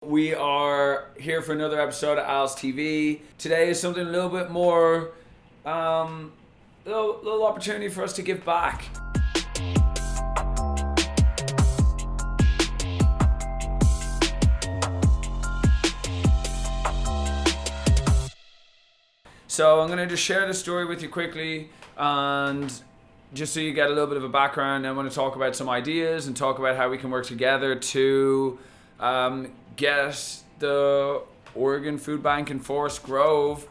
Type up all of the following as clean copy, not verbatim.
We are here for another episode of Al's TV. Today is something a little bit more, little opportunity for us to give back. So I'm going to just share the story with you quickly, and just so you get a little bit of a background. I want to talk about some ideas and talk about how we can work together to get the Oregon Food Bank in Forest Grove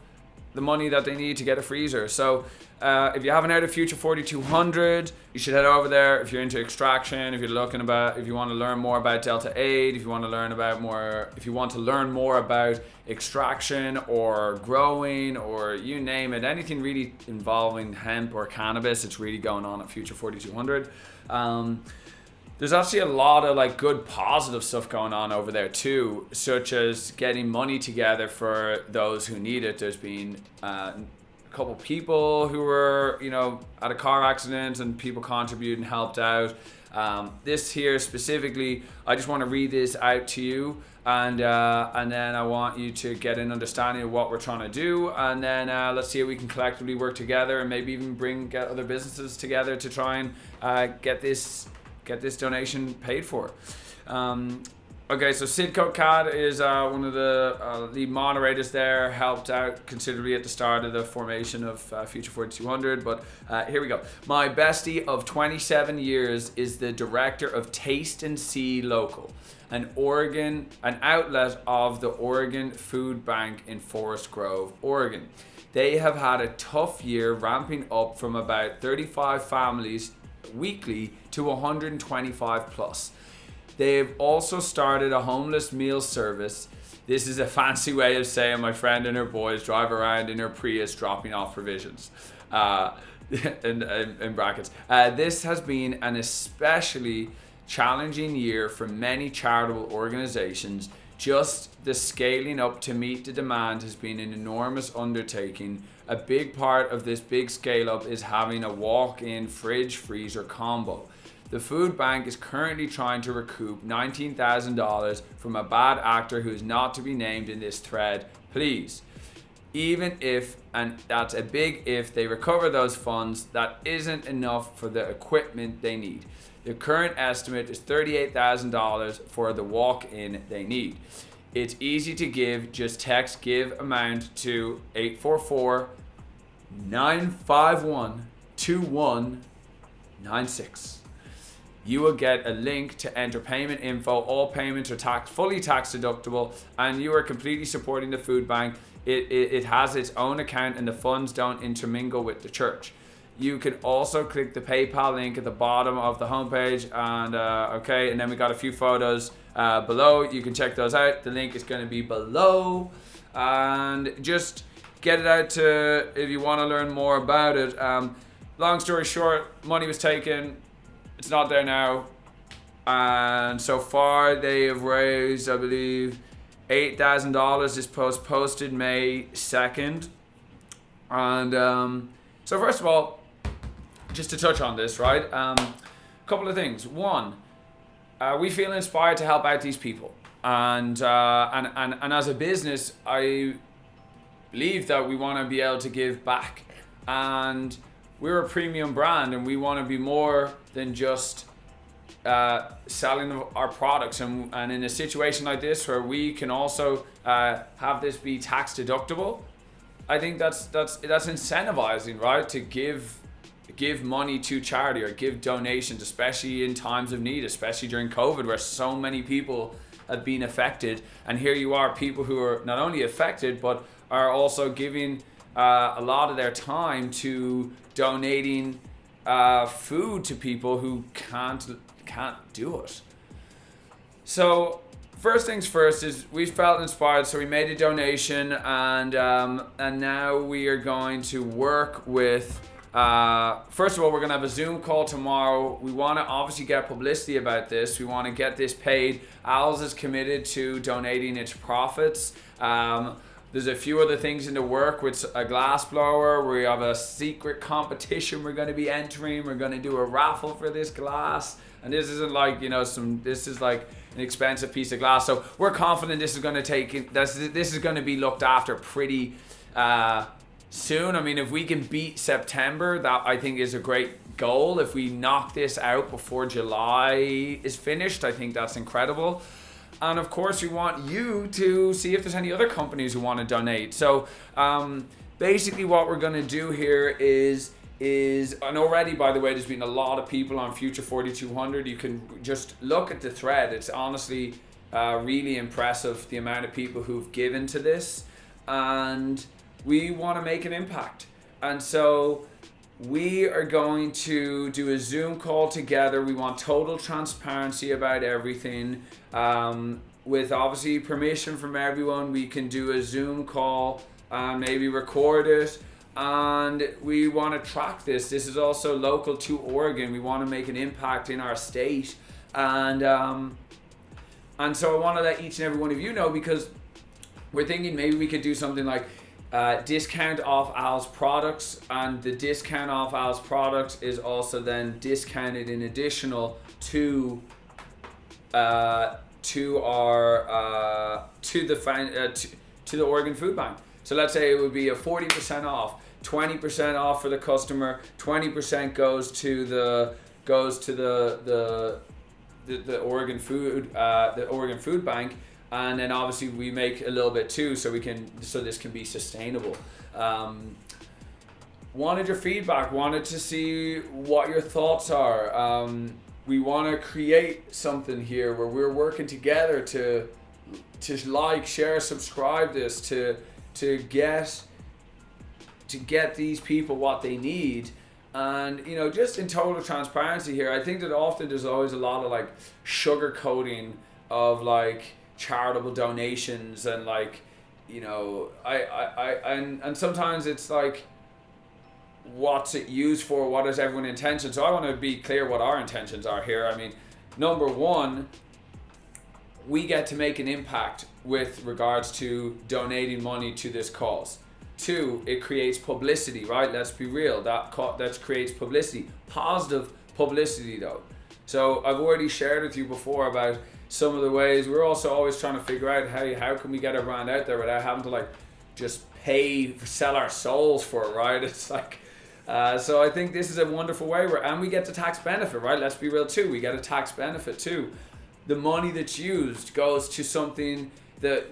the money that they need to get a freezer. So if you haven't heard of Future 4200, you should head over there. If you're into extraction, if you want to learn more about Delta 8, if you want to learn more about extraction or growing, or you name it, anything really involving hemp or cannabis, it's really going on at Future 4200. There's actually a lot of good positive stuff going on over there too, such as getting money together for those who need it. There's been a couple people who were, at a car accident, and people contributed and helped out. This here specifically, I just want to read this out to you, and then I want you to get an understanding of what we're trying to do, and then let's see how we can collectively work together, and maybe even get other businesses together to try and get this donation paid for. Okay, so Sidco Cat is one of the lead moderators there, helped out considerably at the start of the formation of Future 4200, but here we go. My bestie of 27 years is the director of Taste and See Local, an outlet of the Oregon Food Bank in Forest Grove, Oregon. They have had a tough year, ramping up from about 35 families weekly to 125 plus. They've also started a homeless meal service. This is a fancy way of saying my friend and her boys drive around in her Prius dropping off provisions. In brackets. This has been an especially challenging year for many charitable organizations. Just the scaling up to meet the demand has been an enormous undertaking. A big part of this big scale up is having a walk-in fridge freezer combo. The food bank is currently trying to recoup $19,000 from a bad actor who is not to be named in this thread. Please, even if, and that's a big if, they recover those funds, that isn't enough for the equipment they need. The current estimate is $38,000 for the walk-in they need. It's easy to give. Just text give amount to 844-951-2196. You will get a link to enter payment info. All payments are fully tax deductible, and you are completely supporting the food bank. It has its own account, and the funds don't intermingle with the church. You can also click the PayPal link at the bottom of the homepage, and and then we got a few photos below. You can check those out. The link is going to be below, and just get it out to if you want to learn more about it. Long story short, money was taken. It's not there now, and so far they have raised, I believe, $8,000. This post posted May 2nd, and so first of all, just to touch on this, right? A couple of things. One, we feel inspired to help out these people, and as a business, I believe that we want to be able to give back, and we're a premium brand, and we want to be more than just selling our products. And in a situation like this, where we can also have this be tax deductible, I think that's incentivizing, right? To give money to charity or give donations, especially in times of need, especially during COVID, where so many people have been affected. And here you are, people who are not only affected, but are also giving a lot of their time to donating food to people who can't do it. So first things first is we felt inspired, so we made a donation, and now we are going to work with. First of all, we're going to have a Zoom call tomorrow. We want to obviously get publicity about this. We want to get this paid. Al's is committed to donating its profits. There's a few other things in the work with a glass blower. We have a secret competition we're going to be entering. We're going to do a raffle for this glass. And this isn't like, this is like an expensive piece of glass. So we're confident this is going to be looked after pretty soon. I mean, if we can beat September, that I think is a great goal. If we knock this out before July is finished, I think that's incredible. And of course, we want you to see if there's any other companies who want to donate. So basically what we're going to do here is, and already, by the way, there's been a lot of people on Future 4200. You can just look at the thread. It's honestly really impressive, the amount of people who've given to this. And we want to make an impact. And so we are going to do a Zoom call together. We want total transparency about everything. With obviously permission from everyone, we can do a Zoom call, maybe record it. And we want to track this. This is also local to Oregon. We want to make an impact in our state. And so I want to let each and every one of you know, because we're thinking maybe we could do something like discount off Al's products, and the discount off Al's products is also then discounted in additional to the Oregon Food Bank. So let's say it would be a 40% off, 20% off for the customer, 20% goes to the Oregon Food Bank. And then obviously we make a little bit too, so this can be sustainable. Wanted your feedback, wanted to see what your thoughts are. We want to create something here where we're working together to like, share, subscribe this, to get these people what they need. And just in total transparency here, I think that often there's always a lot of like sugarcoating of like charitable donations, and like and sometimes it's like, what's it used for? What is everyone's intention? So I want to be clear what our intentions are here. I mean, number one, we get to make an impact with regards to donating money to this cause. Two, it creates publicity, right? Let's be real. That creates publicity, positive publicity though. So I've already shared with you before about some of the ways. We're also always trying to figure out how can we get our brand out there without having to like just sell our souls for it, right? It's like, so I think this is a wonderful way and we get the tax benefit, right? Let's be real too. We get a tax benefit too. The money that's used goes to something that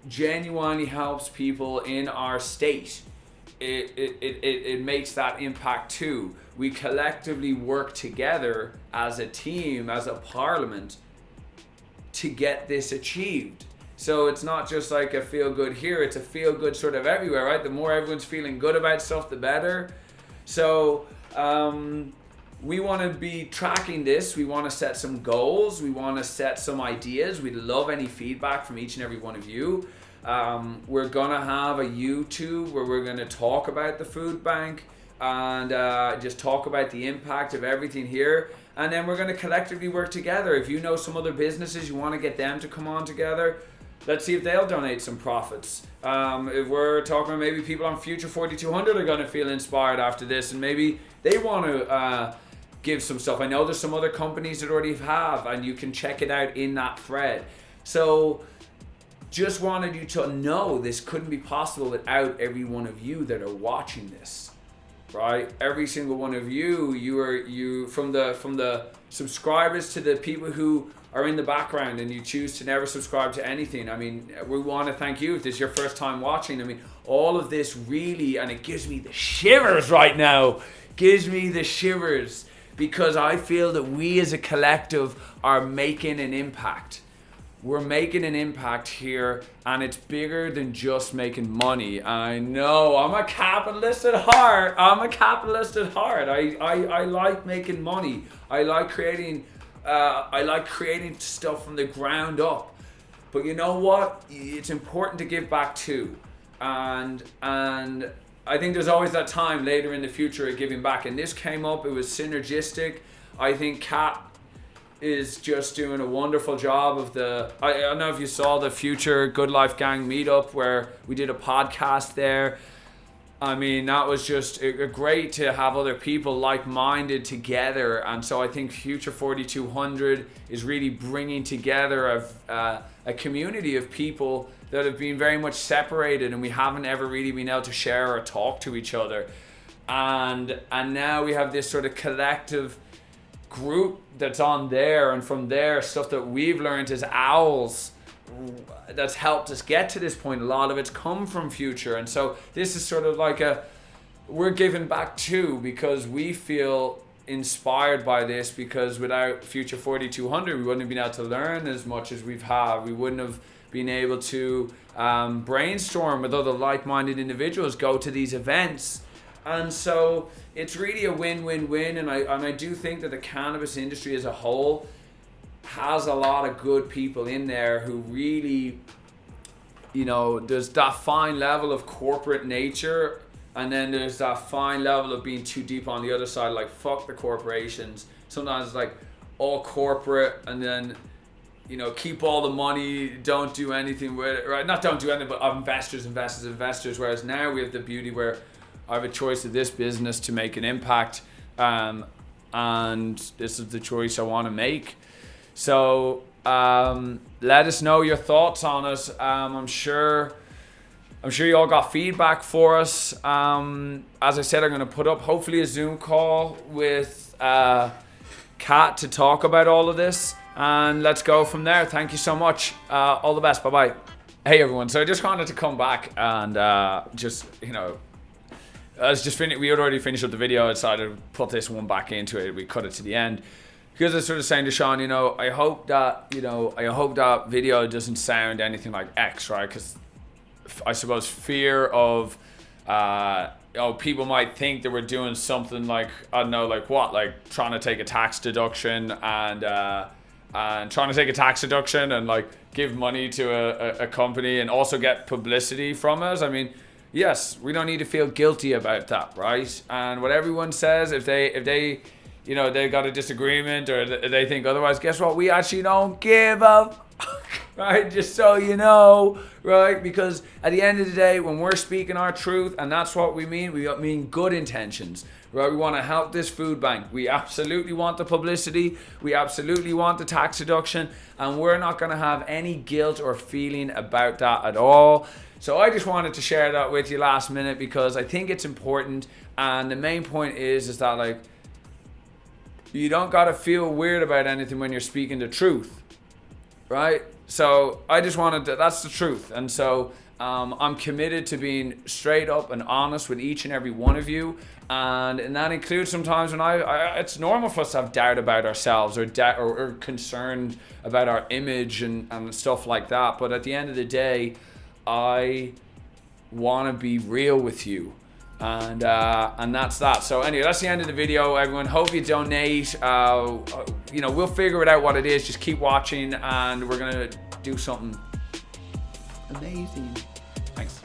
genuinely helps people in our state. It makes that impact too. We collectively work together as a team, as a parliament, to get this achieved. So it's not just like a feel good here, it's a feel good sort of everywhere, right? The more everyone's feeling good about stuff, the better. So we want to be tracking this. We want to set some goals. We want to set some ideas. We'd love any feedback from each and every one of you. We're gonna have a YouTube where we're gonna talk about the food bank and just talk about the impact of everything here. And then we're gonna collectively work together. If you know some other businesses, you want to get them to come on together, let's see if they'll donate some profits. If we're talking about maybe people on Future 4200 are gonna feel inspired after this, and maybe they want to give some stuff. I know there's some other companies that already have, and you can check it out in that thread. So just wanted you to know this couldn't be possible without every one of you that are watching this, right? Every single one of you from the subscribers to the people who are in the background and you choose to never subscribe to anything. I mean, we want to thank you if this is your first time watching. I mean, all of this really, and it gives me the shivers right now, because I feel that we as a collective are making an impact. We're making an impact here, and it's bigger than just making money. I know, I'm a capitalist at heart. I like making money. I like creating stuff from the ground up. But you know what? It's important to give back too. And I think there's always that time later in the future of giving back. And this came up, it was synergistic. I think Kat is just doing a wonderful job of I don't know if you saw the Future Good Life Gang meetup where we did a podcast there. I mean, that was just great to have other people like-minded together. And so I think Future 4200 is really bringing together a community of people that have been very much separated, and we haven't ever really been able to share or talk to each other. And now we have this sort of collective group that's on there, and from there, stuff that we've learned as owls that's helped us get to this point. A lot of it's come from Future, and so this is sort of like we're giving back too, because we feel inspired by this, because without Future 4200 we wouldn't have been able to learn as much as we've had. We wouldn't have been able to brainstorm with other like-minded individuals, go to these events. And so it's really a win-win-win, and I do think that the cannabis industry as a whole has a lot of good people in there who really, you know, there's that fine level of corporate nature, and then there's that fine level of being too deep on the other side, like fuck the corporations. Sometimes it's like all corporate, and then, you know, keep all the money, don't do anything with it, right? Not don't do anything, but investors. Whereas now we have the beauty where I have a choice of this business to make an impact, and this is the choice I want to make. So let us know your thoughts on it. I'm sure you all got feedback for us. As I said, I'm going to put up hopefully a Zoom call with Kat to talk about all of this, and let's go from there. Thank you so much. All the best. Bye bye. Hey everyone. So I just wanted to come back and just, you know, we had already finished up the video. I decided to put this one back into it. We cut it to the end because I was sort of saying to Sean, you know, I hope that video doesn't sound anything like X, right? Because I suppose fear of, people might think that we're doing something like, I don't know, like what, like trying to take a tax deduction and like give money to a company and also get publicity from us. I mean, yes, we don't need to feel guilty about that, right? And what everyone says, if they you know, they got a disagreement or they think otherwise, guess what? We actually don't give a right? Just so you know, right? Because at the end of the day, when we're speaking our truth, and that's what we mean good intentions, right? We want to help this food bank. We absolutely want the publicity. We absolutely want the tax deduction, and we're not going to have any guilt or feeling about that at all. So I just wanted to share that with you last minute because I think it's important. And the main point is that, like, you don't got to feel weird about anything when you're speaking the truth, right? So I just wanted to, that's the truth. And so I'm committed to being straight up and honest with each and every one of you. And that includes sometimes when it's normal for us to have doubt about ourselves or concerned about our image and stuff like that. But at the end of the day, I want to be real with you. And that's that. So anyway, that's the end of the video, everyone. Hope you donate. You know, we'll figure it out what it is. Just keep watching and we're gonna do something amazing. Thanks.